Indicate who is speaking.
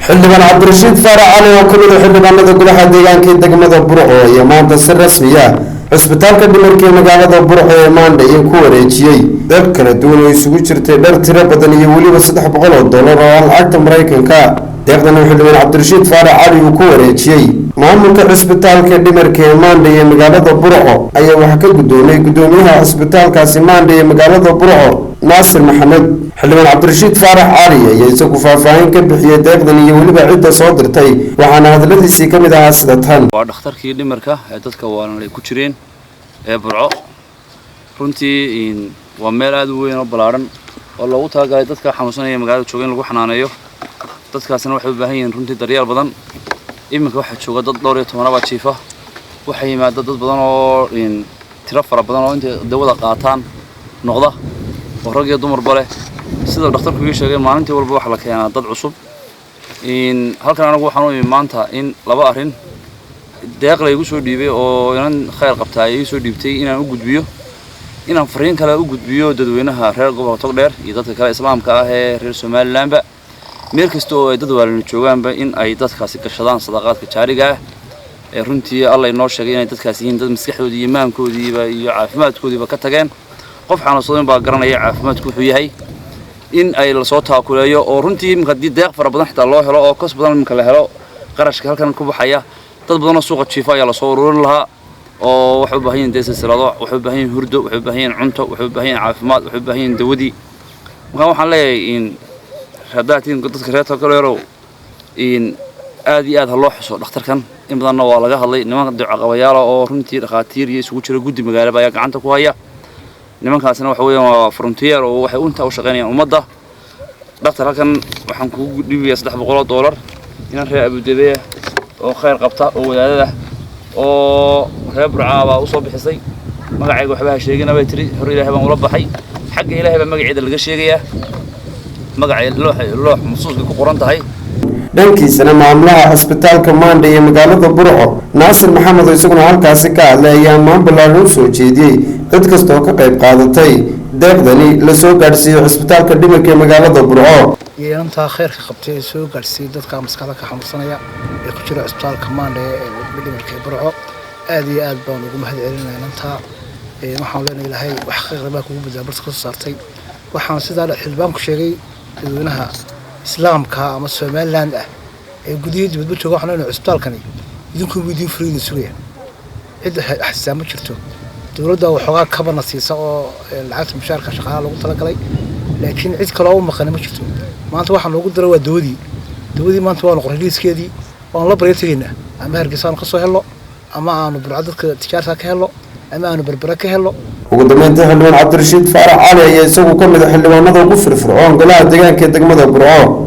Speaker 1: xildhibaan cabdirashiid faarax cali oo ka mid ah xildhibaanada golaha deegaanka ee degmada Burco iyo maanta si rasmi ah cisbitaalka dhimirka ee magaalada Burco ee maanta ay ku wareejiyay dad kala duwan oo isugu jirtay dhar tiro badan iyo waliba $300 oo lacagta Mareykanka deeqdan xildhibaan cabdirashiid faarax cali uu ku wareejiyay maamulka cisbitaalka dhimirka ee maanta ee magaalada Burco ayaa waxa ka gudoomay gudoomiyaha cisbitaalkaasi maanta ee magaalada Burco ناصر محمد xildhibaan cabdirashiid faarax cali ayaa isagu faahfaahin ka bixiyay deeqdan iyo waliba cidda soo dirtay waxaana hadaladiisii ka mid ahaa sida tan
Speaker 2: waa dhakhtarkii dhimirka ee dadka waalan ku jireen ee Burco runtii waa meel aad u weyn oo balaaran oo loogu talagalay dadka xanuunsanaya magaalada jooga in lagu xanaaneeyo dadkaasna waxay u baahan yihiin runtii daryeel badan iminka waxa jooga dad dhowr iyo 10 jiifa waxa yimaada dad badan oo tiro fara badan oo inta dawada qaataan noqda rag iyo dumar bale sida dhakhtarku ii sheegay maalintii walba wax la keenaa dad cusub halkan anagu waxaan u imid maanta in laba arin deeq la igu soo dhiibay oo inaan khayr qabtay ii soo dhiibtay inaan u gudbiyo inaan fariin kale u gudbiyo dadweynaha reer gobolka Togdheer iyo dadka kale islaamka ah ee reer Soomaaliland meel kasta oo ay dad waalan joogaanba in ay dadkaasi gashadaan sadaqaadka jaariga ah ee runtii Allah inoo sheegay in ay dadkaasi yihiin dad maskaxdooda iyo iimaankoodiiba iyo caafimaadkoodiiba ka tageen qof xanuunsan baa garanaya caafimaadku wuxuu yahay in ay la soo taakuleeyo oo runtii imka deeq fara badan xitaa loo helo oo kos badan imka la helo qarashka halkan ku baxaya dad badan oo suuqa jiifa ayaa la soo ururin lahaa oo waxay u baahan yihiin silsilado waxay u baahan yihiin hurdo waxay u baahan yihiin cunto waxay u baahan yihiin caafimaad waxay u baahan yihiin dawadii marka waxaan leeyahay in radaatiin dadka reer Togdheer aad iyo aad loo xuso dhakhtarkan in badanna waa laga hadlay nimanka ducaqabayaal oo runtii dhaqaatiir iyo isugu jira guddi magaalada ayaa gacanta ku haya nimankaasna waxa weeyaan waa frontier oo waxay u inta u shaqeynayaan ummadda dhakhtar halkan waxaan ku dhiibiyaa $300 inaan reer Abudabi oo khayr qabta oo wadaadada oo reer Burco u soo bixisay magacayga waxba sheegina bay tiri hor Ilaahay baan ula baxay xagga Ilaahay baa magaceeda laga sheegayaa magacay loox masuuska ku qoran tahay
Speaker 1: dhankiisana maamulaha cisbitaalka maanta ee magaalada Burco Naasir Maxamed oo isaguna halkaasi ka hadlaya maamulaha uu soo jeediyay dad kasta oo ka qayb qaadatay deeqdani la soo gaarsiiyay cisbitaalka dhimirka ee magaalada Burco
Speaker 3: yeelanta khayrka qabtay soo gaarsiiyay dadka maskaxda ka xanuunsanaya ee ku jira cisbitaalka maanta ee dhimirka ee Burco aad iyo aad baan ugu mahadcelinayaa inta waxaan leenahay Ilaahay wax khayr baa kugu badbaadin barta ka saartay waxaan sidaa xilbaanku sheegay dadweynaha islaamka ama Soomaaliland ah ee gudiyada dibadda jooga waxaan leenahay cisbitaalkani idinku weydiin fariin sugayaan cid xasaam ma jirto dawladda waxoogaa ka banasiisa oo lacagta mushaarka shaqaalaha lagu talagalay laakiin cid kale oo maqan ma jirto maanta waxaan loogu daray waa dawadii maanta waa qoray liiskeedii oo la bareetayna ama Hargeysa ka soo helo ama aanu Burco dadka tijaarta ka helo ama aanu Berbera ka helo
Speaker 1: ugu dambeyntii xildhibaan cabdirashiid faarax cali ayaa isagu ka mid ah xildhibaanada ugu firfircoon golaha deegaanka ee degmada Burco